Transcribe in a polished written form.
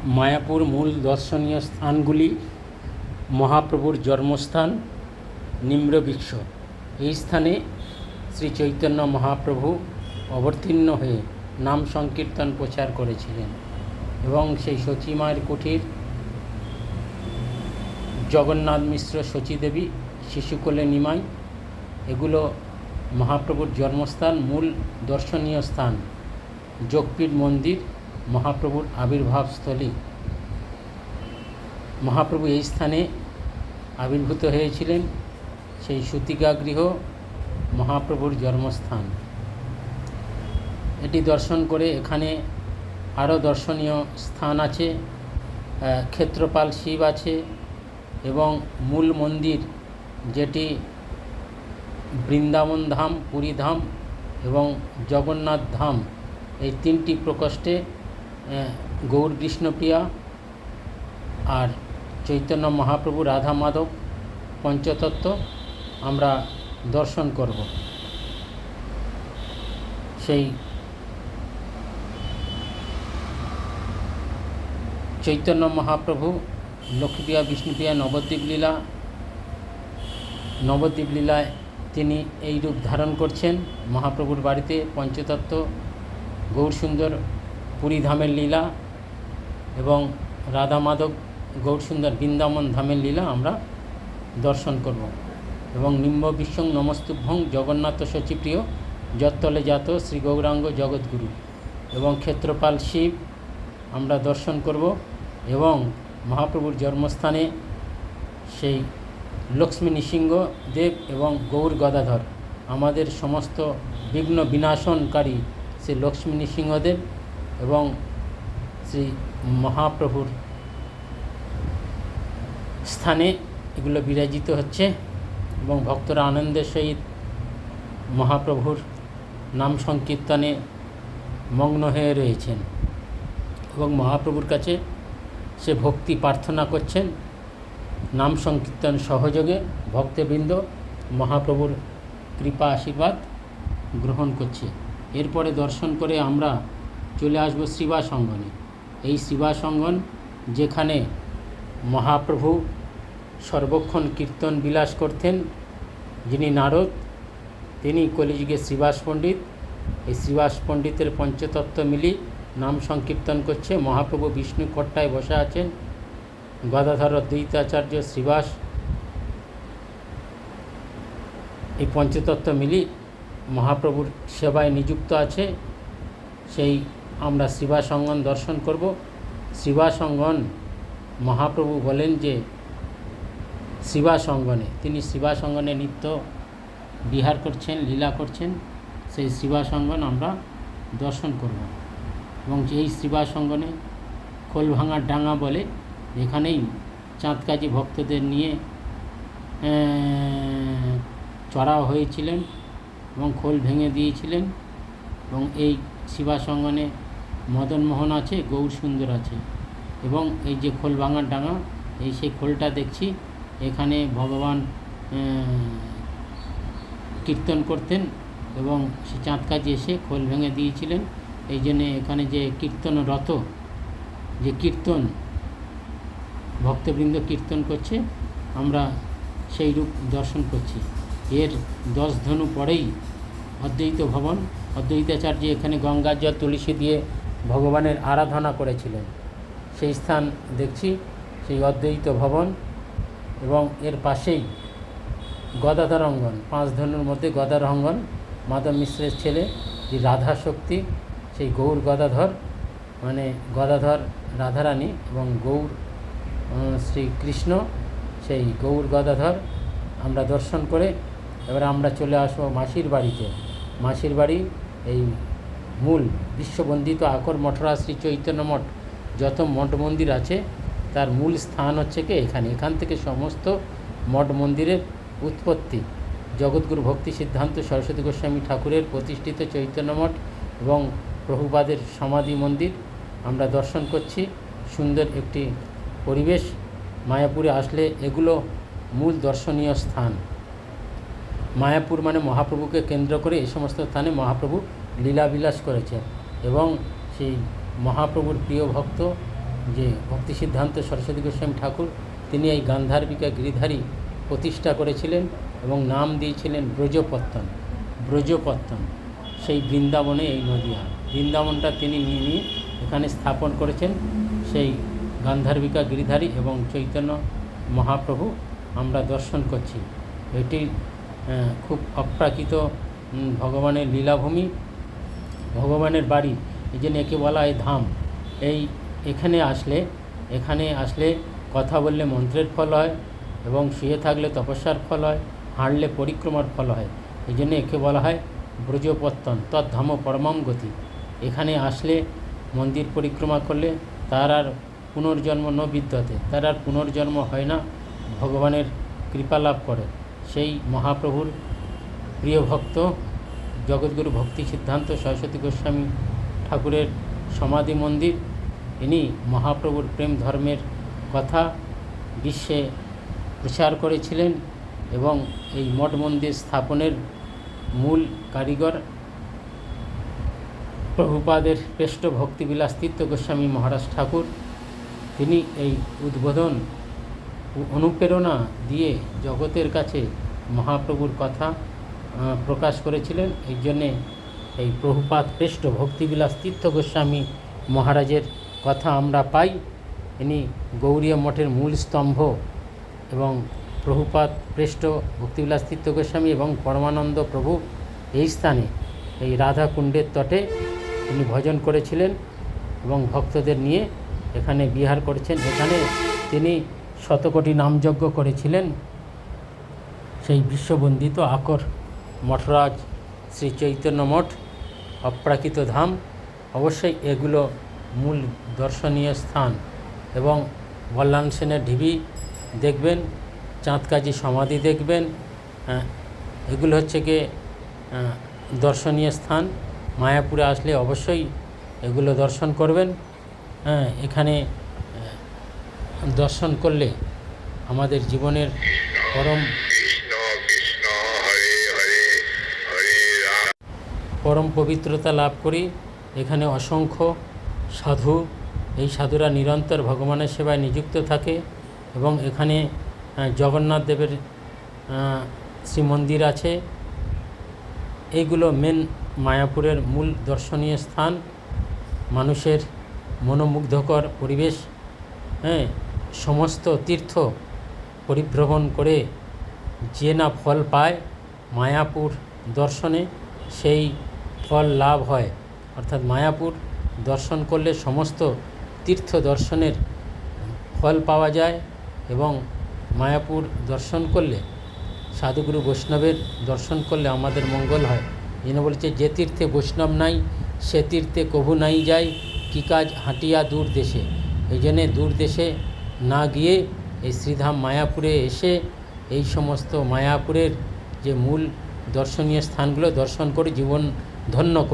মায়াপুর মূল দর্শনীয় স্থানগুলি: মহাপ্রভুর জন্মস্থান নিম্রবৃক্ষ। এই স্থানে শ্রী চৈতন্য মহাপ্রভু অবতীর্ণ হয়ে নাম সংকীর্তন প্রচার করেছিলেন এবং সেই শচীমায়ের কুঠির, জগন্নাথ মিশ্র শচীদেবী, শিশুকোলে নিমাই, এগুলো মহাপ্রভুর জন্মস্থান, মূল দর্শনীয় স্থান। যোগপীঠ মন্দির মহাপ্রভুর আবির্ভাবস্থলী। মহাপ্রভু এই স্থানে আবির্ভূত হয়েছিলেন। সেই সূতিকাগৃহ মহাপ্রভুর জন্মস্থান। এটি দর্শন করে এখানে আরও দর্শনীয় স্থান আছে। ক্ষেত্রপাল শিব আছে এবং মূল মন্দির যেটি বৃন্দাবন ধাম, পুরী ধাম এবং জগন্নাথ ধাম, এই তিনটি প্রকোষ্ঠে গৌর কৃষ্ণপ্রিয়া আর চৈতন্য মহাপ্রভু, রাধা মাধব পঞ্চতত্ত্ব আমরা দর্শন করব। সেই চৈতন্য মহাপ্রভু লক্ষ্মীপ্রিয়া, বিষ্ণুপ্রিয়া, নবদ্বীপ লীলায় তিনি এই রূপ ধারণ করছেন। মহাপ্রভুর বাড়িতে পঞ্চতত্ত্ব, গৌরসুন্দর পুরী ধামের লীলা এবং রাধা মাধব গৌরসুন্দর বৃন্দাবন ধামের লীলা আমরা দর্শন করব। এবং নিম্ব বিশ্বং নমস্তুভ্যং জগন্নাথ শচীপ্রিয় যত্তলে জাত শ্রী গৌরাঙ্গ জগৎগুরু এবং ক্ষেত্রপাল শিব আমরা দর্শন করব। এবং মহাপ্রভুর জন্মস্থানে সেই লক্ষ্মী নৃসিংহ দেব এবং গৌর গদাধর, আমাদের সমস্ত বিঘ্ন বিনাশনকারী শ্রী লক্ষ্মী নৃসিংহদেব এবং শ্রী মহাপ্রভুর স্থানে এগুলো বিরাজিত হচ্ছে এবং ভক্তরা আনন্দের সহিত মহাপ্রভুর নাম সংকীর্তনে মগ্ন হয়ে রয়েছেন এবং মহাপ্রভুর কাছে সে ভক্তি প্রার্থনা করছেন। নাম সংকীর্তন সহযোগে ভক্তবৃন্দ মহাপ্রভুর কৃপা আশীর্বাদ গ্রহণ করছে। এরপরে দর্শন করে আমরা চলে আসব শ্রীবাস অঙ্গনে। এই শ্রীবাস অঙ্গন, যেখানে মহাপ্রভু সর্বক্ষণ কীর্তন বিলাস করতেন, যিনি নারদ, তিনি কলিযুগে শ্রীবাস পণ্ডিত। এই শ্রীবাস পণ্ডিতের পঞ্চতত্ত্ব মিলি নাম সংকীর্তন করছে। মহাপ্রভু বিষ্ণু কট্টায় বসে আছেন। গদাধর অদ্বৈতাচার্য শ্রীবাস এই পঞ্চতত্ত্ব মিলি মহাপ্রভুর সেবায় নিযুক্ত আছে। সেই আমরা শ্রীবাস অঙ্গন দর্শন করব। শ্রীবাস অঙ্গন, মহাপ্রভু বলেন যে শ্রীবাস অঙ্গনে, তিনি শ্রীবাস অঙ্গনে নিত্য বিহার করছেন, লীলা করছেন। সেই শ্রীবাস অঙ্গন আমরা দর্শন করব এবং এই শ্রীবাস অঙ্গনে খোলভাঙার ডাঙা বলে, এখানেই চাঁদকাজি ভক্তদের নিয়ে চড়াও হয়েছিলেন এবং খোল ভেঙে দিয়েছিলেন। এবং এই শ্রীবাস অঙ্গনে মদনমোহন আছে, গৌর সুন্দর আছে এবং এই যে খোল ভাঙার ডাঙা, এই সেই খোলটা দেখছি, এখানে ভগবান কীর্তন করতেন এবং সে চাঁদকাজি এসে খোল ভেঙে দিয়েছিলেন। এই জন্যে এখানে যে কীর্তনরত, যে কীর্তন ভক্তবৃন্দ কীর্তন করছে, আমরা সেই রূপ দর্শন করছি। এর 10 ধনু পরেই অদ্বৈত ভবন, অদ্বৈতাচার্য এখানে গঙ্গার জল তুলসী দিয়ে ভগবানের আরাধনা করেছিলেন, সেই স্থান দেখছি, সেই অদ্বৈত ভবন। এবং এর পাশেই গদাধর অঙ্গন, 5 ধনুর মধ্যে গদাধর অঙ্গন, মাধব মিশ্রের ছেলে যে রাধা শক্তি, সেই গৌর গদাধর, মানে গদাধর রাধারানী এবং গৌর শ্রীকৃষ্ণ, সেই গৌর গদাধর আমরা দর্শন করে এবার আমরা চলে আসবো মাসির বাড়িতে। মাসির বাড়ি এই মূল বিশ্ববন্দিত আকর মঠরা শ্রী চৈতন্য মঠ, যত মঠ মন্দির আছে তার মূল স্থান হচ্ছে কি এখানে। এখান থেকে সমস্ত মঠ মন্দিরের উৎপত্তি। জগৎগুরু ভক্তি সিদ্ধান্ত সরস্বতী গোস্বামী ঠাকুরের প্রতিষ্ঠিত চৈতন্য মঠ এবং প্রভুপাদের সমাধি মন্দির আমরা দর্শন করছি। সুন্দর একটি পরিবেশ। মায়াপুরে আসলে এগুলো মূল দর্শনীয় স্থান। মায়াপুর মানে মহাপ্রভুকে কেন্দ্র করে এই সমস্ত স্থানে মহাপ্রভু লীলাবিলাস করেছেন এবং সেই মহাপ্রভুর প্রিয় ভক্ত যে ভক্তি সিদ্ধান্ত সরস্বতী গোস্বামী ঠাকুর তিনি এই গান্ধার্বিকা গিরিধারী প্রতিষ্ঠা করেছিলেন এবং নাম দিয়েছিলেন ব্রজপত্তন। সেই বৃন্দাবনে এই নদীয়া বৃন্দাবনটা তিনি নিয়ে এখানে স্থাপন করেছেন সেই গান্ধার্বিকা গিরিধারী এবং চৈতন্য মহাপ্রভু আমরা দর্শন করছি। এটি খুব অপ্রাকৃত ভগবানের লীলাভূমি, ভগবানের বাড়ি, এই জন্য একে বলা হয় ধাম। এখানে আসলে কথা বললে মন্ত্রের ফল হয় এবং শুয়ে থাকলে তপস্যার ফল হয়, হাঁটলে পরিক্রমার ফল হয়। এই জন্য একে বলা হয় ব্রজপত্তন, তদ্ধাম পরমাম গতি। এখানে আসলে মন্দির পরিক্রমা করলে তার আর পুনর্জন্ম ন বিদ্যতে, তার আর পুনর্জন্ম হয় না, ভগবানের কৃপা লাভ করে। সেই মহাপ্রভুর প্রিয় ভক্ত জগৎগুরু ভক্তি সিদ্ধান্ত সরস্বতী গোস্বামী ঠাকুরের সমাধি মন্দির। ইনি মহাপ্রভুর প্রেম ধর্মের কথা বিশ্বে প্রচার করেছিলেন এবং এই মঠ মন্দির স্থাপনের মূল কারিগর প্রভুপাদের শ্রেষ্ঠ ভক্তিবিলাস তীর্থ গোস্বামী মহারাজ ঠাকুর। তিনি এই উদ্বোধন অনুপ্রেরণা দিয়ে জগতের কাছে মহাপ্রভুর কথা প্রকাশ করেছিলেন। এই জন্যে এই প্রভুপাদ শ্রেষ্ঠ ভক্তিবিলাস তীর্থ গোস্বামী মহারাজের কথা আমরা পাই। ইনি গৌড়ীয় মঠের মূল স্তম্ভ এবং প্রভুপাদ শ্রেষ্ঠ ভক্তিবিলাস তীর্থ গোস্বামী এবং পরমানন্দ প্রভু এই স্থানে এই রাধাকুণ্ডের তটে তিনি ভজন করেছিলেন এবং ভক্তদের নিয়ে এখানে বিহার করেছেন। এখানে তিনি শতকোটি নামযজ্ঞ করেছিলেন। সেই বিশ্ববন্দিত আকর মঠরাজ শ্রী চৈতন্য মঠ, অপ্রাকৃত ধাম। অবশ্যই এগুলো মূল দর্শনীয় স্থান এবং বল্লাল সেনের ঢিবি দেখবেন, চাঁদকাজি সমাধি দেখবেন। এগুলো হচ্ছে গিয়ে দর্শনীয় স্থান। মায়াপুরে আসলে অবশ্যই এগুলো দর্শন করবেন। এখানে দর্শন করলে আমাদের জীবনের পরম পবিত্রতা লাভ করি। এখানে অসংখ্য সাধু, এই সাধুরা নিরন্তর ভগবানের সেবায় নিযুক্ত থাকে এবং এখানে জগন্নাথ দেবের শ্রীমন্দির আছে। এইগুলো মেন মায়াপুরের মূল দর্শনীয় স্থান। মানুষের মনোমুগ্ধকর পরিবেশ। সমস্ত তীর্থ পরিভ্রমণ করে যে না ফল পায় মায়াপুর দর্শনে, সেই ফল লাভ হয়। অর্থাৎ মায়াপুর দর্শন করলে সমস্ত তীর্থ দর্শনের ফল পাওয়া যায় এবং মায়াপুর দর্শন করলে, সাধুগুরু বৈষ্ণবের দর্শন করলে আমাদের মঙ্গল হয়। যেন বলছে, যে তীর্থে বৈষ্ণব নাই সে তীর্থে কভু নাই যায়, কি কাজ হাঁটিয়া দূর দেশে। এই জন্যে দূর দেশে না গিয়ে এই শ্রীধাম মায়াপুরে এসে এই সমস্ত মায়াপুরের যে মূল দর্শনীয় স্থানগুলো দর্শন করে জীবন ধন্য করে।